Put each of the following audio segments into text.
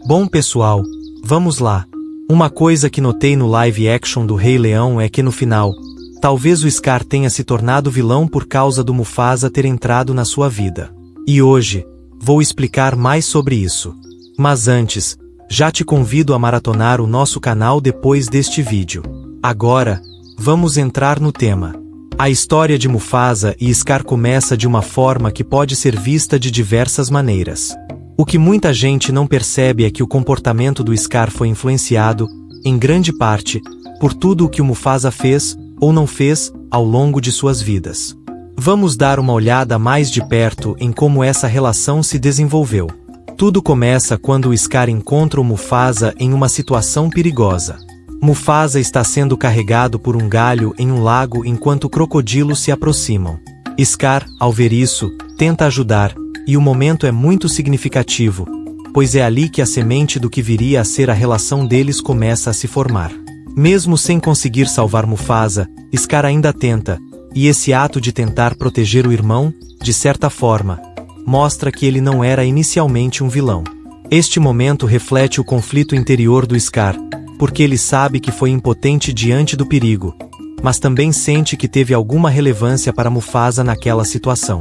Bom pessoal, vamos lá. Uma coisa que notei no live action do Rei Leão é que no final, talvez o Scar tenha se tornado vilão por causa do Mufasa ter entrado na sua vida. E hoje, vou explicar mais sobre isso. Mas antes, já te convido a maratonar o nosso canal depois deste vídeo. Agora, vamos entrar no tema. A história de Mufasa e Scar começa de uma forma que pode ser vista de diversas maneiras. O que muita gente não percebe é que o comportamento do Scar foi influenciado, em grande parte, por tudo o que o Mufasa fez, ou não fez, ao longo de suas vidas. Vamos dar uma olhada mais de perto em como essa relação se desenvolveu. Tudo começa quando o Scar encontra o Mufasa em uma situação perigosa. Mufasa está sendo carregado por um galho em um lago enquanto crocodilos se aproximam. Scar, ao ver isso, tenta ajudar, e o momento é muito significativo, pois é ali que a semente do que viria a ser a relação deles começa a se formar. Mesmo sem conseguir salvar Mufasa, Scar ainda tenta, e esse ato de tentar proteger o irmão, de certa forma, mostra que ele não era inicialmente um vilão. Este momento reflete o conflito interior do Scar, porque ele sabe que foi impotente diante do perigo, mas também sente que teve alguma relevância para Mufasa naquela situação.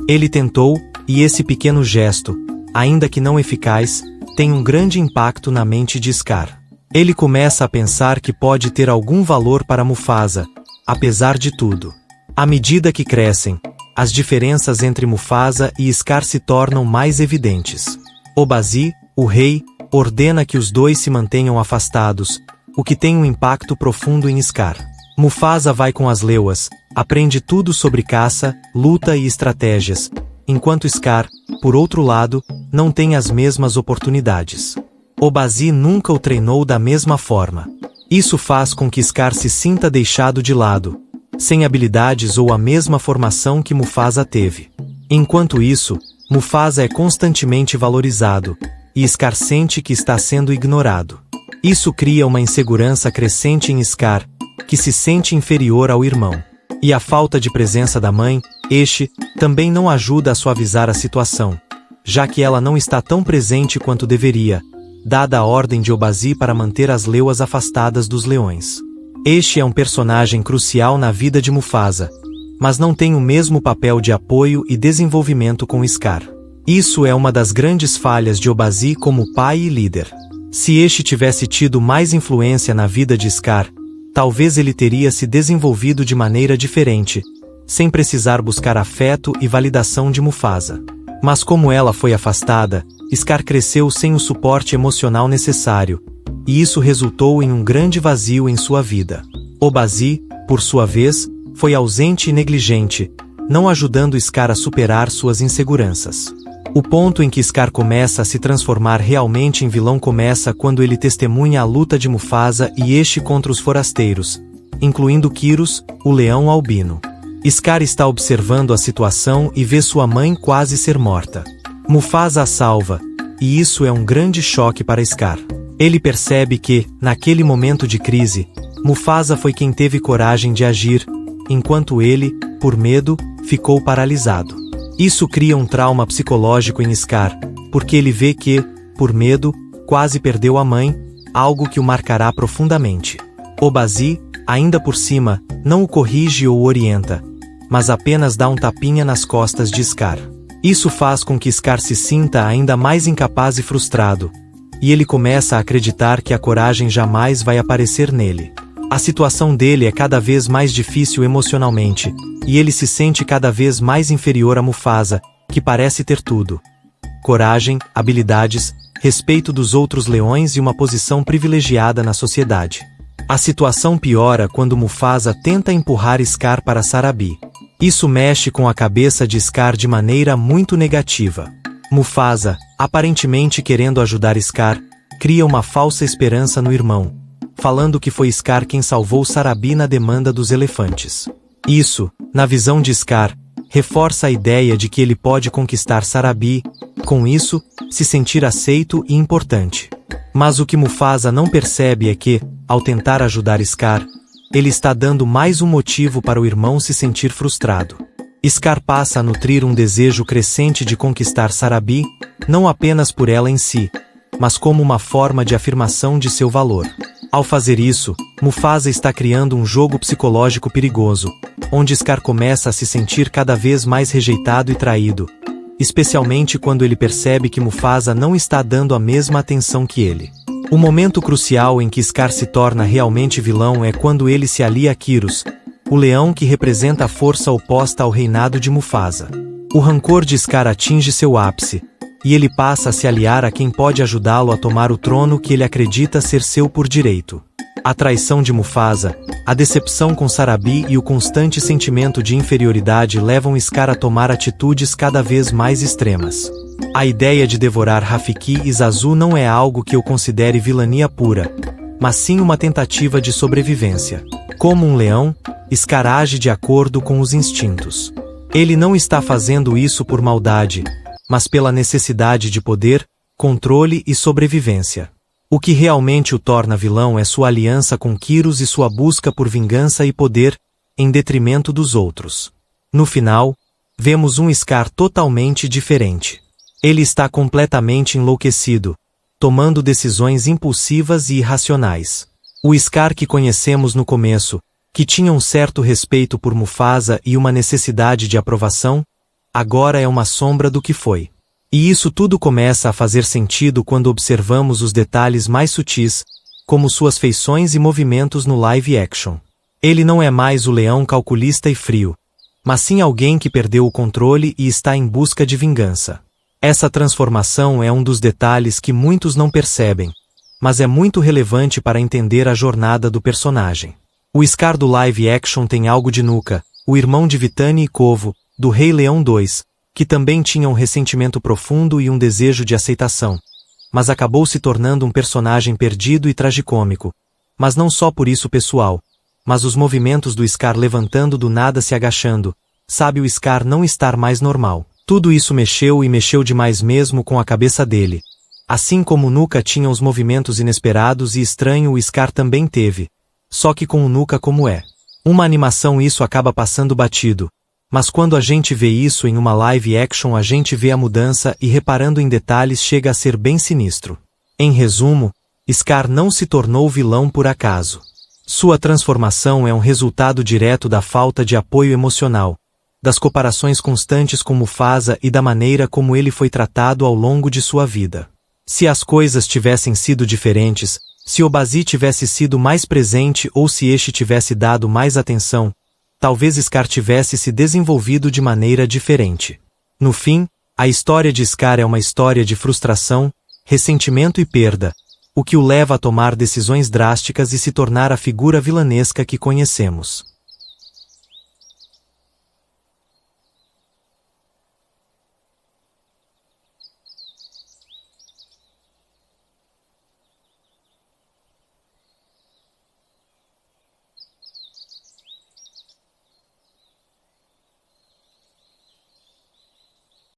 Ele tentou, e esse pequeno gesto, ainda que não eficaz, tem um grande impacto na mente de Scar. Ele começa a pensar que pode ter algum valor para Mufasa, apesar de tudo. À medida que crescem, as diferenças entre Mufasa e Scar se tornam mais evidentes. Obazi, o rei, ordena que os dois se mantenham afastados, o que tem um impacto profundo em Scar. Mufasa vai com as leoas, aprende tudo sobre caça, luta e estratégias, enquanto Scar, por outro lado, não tem as mesmas oportunidades. Obazi nunca o treinou da mesma forma. Isso faz com que Scar se sinta deixado de lado, sem habilidades ou a mesma formação que Mufasa teve. Enquanto isso, Mufasa é constantemente valorizado, e Scar sente que está sendo ignorado. Isso cria uma insegurança crescente em Scar, que se sente inferior ao irmão. E a falta de presença da mãe, Eshi, também não ajuda a suavizar a situação, já que ela não está tão presente quanto deveria, dada a ordem de Obazi para manter as leoas afastadas dos leões. Eshi é um personagem crucial na vida de Mufasa, mas não tem o mesmo papel de apoio e desenvolvimento com Scar. Isso é uma das grandes falhas de Obazi como pai e líder. Se Eshi tivesse tido mais influência na vida de Scar, talvez ele teria se desenvolvido de maneira diferente, sem precisar buscar afeto e validação de Mufasa. Mas como ela foi afastada, Scar cresceu sem o suporte emocional necessário, e isso resultou em um grande vazio em sua vida. Obazi, por sua vez, foi ausente e negligente, não ajudando Scar a superar suas inseguranças. O ponto em que Scar começa a se transformar realmente em vilão começa quando ele testemunha a luta de Mufasa e Eshi contra os forasteiros, incluindo Kyros, o leão albino. Scar está observando a situação e vê sua mãe quase ser morta. Mufasa a salva, e isso é um grande choque para Scar. Ele percebe que, naquele momento de crise, Mufasa foi quem teve coragem de agir, enquanto ele, por medo, ficou paralisado. Isso cria um trauma psicológico em Scar, porque ele vê que, por medo, quase perdeu a mãe, algo que o marcará profundamente. Obazi, ainda por cima, não o corrige ou o orienta, mas apenas dá um tapinha nas costas de Scar. Isso faz com que Scar se sinta ainda mais incapaz e frustrado, e ele começa a acreditar que a coragem jamais vai aparecer nele. A situação dele é cada vez mais difícil emocionalmente, e ele se sente cada vez mais inferior a Mufasa, que parece ter tudo: coragem, habilidades, respeito dos outros leões e uma posição privilegiada na sociedade. A situação piora quando Mufasa tenta empurrar Scar para Sarabi. Isso mexe com a cabeça de Scar de maneira muito negativa. Mufasa, aparentemente querendo ajudar Scar, cria uma falsa esperança no irmão, falando que foi Scar quem salvou Sarabi na demanda dos elefantes. Isso, na visão de Scar, reforça a ideia de que ele pode conquistar Sarabi, com isso, se sentir aceito e importante. Mas o que Mufasa não percebe é que, ao tentar ajudar Scar, ele está dando mais um motivo para o irmão se sentir frustrado. Scar passa a nutrir um desejo crescente de conquistar Sarabi, não apenas por ela em si, mas como uma forma de afirmação de seu valor. Ao fazer isso, Mufasa está criando um jogo psicológico perigoso, onde Scar começa a se sentir cada vez mais rejeitado e traído, especialmente quando ele percebe que Mufasa não está dando a mesma atenção que ele. O momento crucial em que Scar se torna realmente vilão é quando ele se alia a Kyros, o leão que representa a força oposta ao reinado de Mufasa. O rancor de Scar atinge seu ápice, e ele passa a se aliar a quem pode ajudá-lo a tomar o trono que ele acredita ser seu por direito. A traição de Mufasa, a decepção com Sarabi e o constante sentimento de inferioridade levam Scar a tomar atitudes cada vez mais extremas. A ideia de devorar Rafiki e Zazu não é algo que eu considere vilania pura, mas sim uma tentativa de sobrevivência. Como um leão, Scar age de acordo com os instintos. Ele não está fazendo isso por maldade, mas pela necessidade de poder, controle e sobrevivência. O que realmente o torna vilão é sua aliança com Kyros e sua busca por vingança e poder, em detrimento dos outros. No final, vemos um Scar totalmente diferente. Ele está completamente enlouquecido, tomando decisões impulsivas e irracionais. O Scar que conhecemos no começo, que tinha um certo respeito por Mufasa e uma necessidade de aprovação, agora é uma sombra do que foi. E isso tudo começa a fazer sentido quando observamos os detalhes mais sutis, como suas feições e movimentos no live action. Ele não é mais o leão calculista e frio, mas sim alguém que perdeu o controle e está em busca de vingança. Essa transformação é um dos detalhes que muitos não percebem, mas é muito relevante para entender a jornada do personagem. O Scar do live action tem algo de Nuka, o irmão de Vitani e Kovu, do Rei Leão 2, que também tinha um ressentimento profundo e um desejo de aceitação, mas acabou se tornando um personagem perdido e tragicômico, mas não só por isso pessoal, mas os movimentos do Scar levantando do nada se agachando, sabe o Scar não estar mais normal. Tudo isso mexeu e mexeu demais mesmo com a cabeça dele. Assim como o Nuka tinha os movimentos inesperados e estranho o Scar também teve, só que com o Nuka como é. Uma animação isso acaba passando batido. Mas quando a gente vê isso em uma live action a gente vê a mudança e reparando em detalhes chega a ser bem sinistro. Em resumo, Scar não se tornou vilão por acaso. Sua transformação é um resultado direto da falta de apoio emocional, das comparações constantes com Mufasa e da maneira como ele foi tratado ao longo de sua vida. Se as coisas tivessem sido diferentes, se Obazi tivesse sido mais presente ou se este tivesse dado mais atenção, talvez Scar tivesse se desenvolvido de maneira diferente. No fim, a história de Scar é uma história de frustração, ressentimento e perda, o que o leva a tomar decisões drásticas e se tornar a figura vilanesca que conhecemos.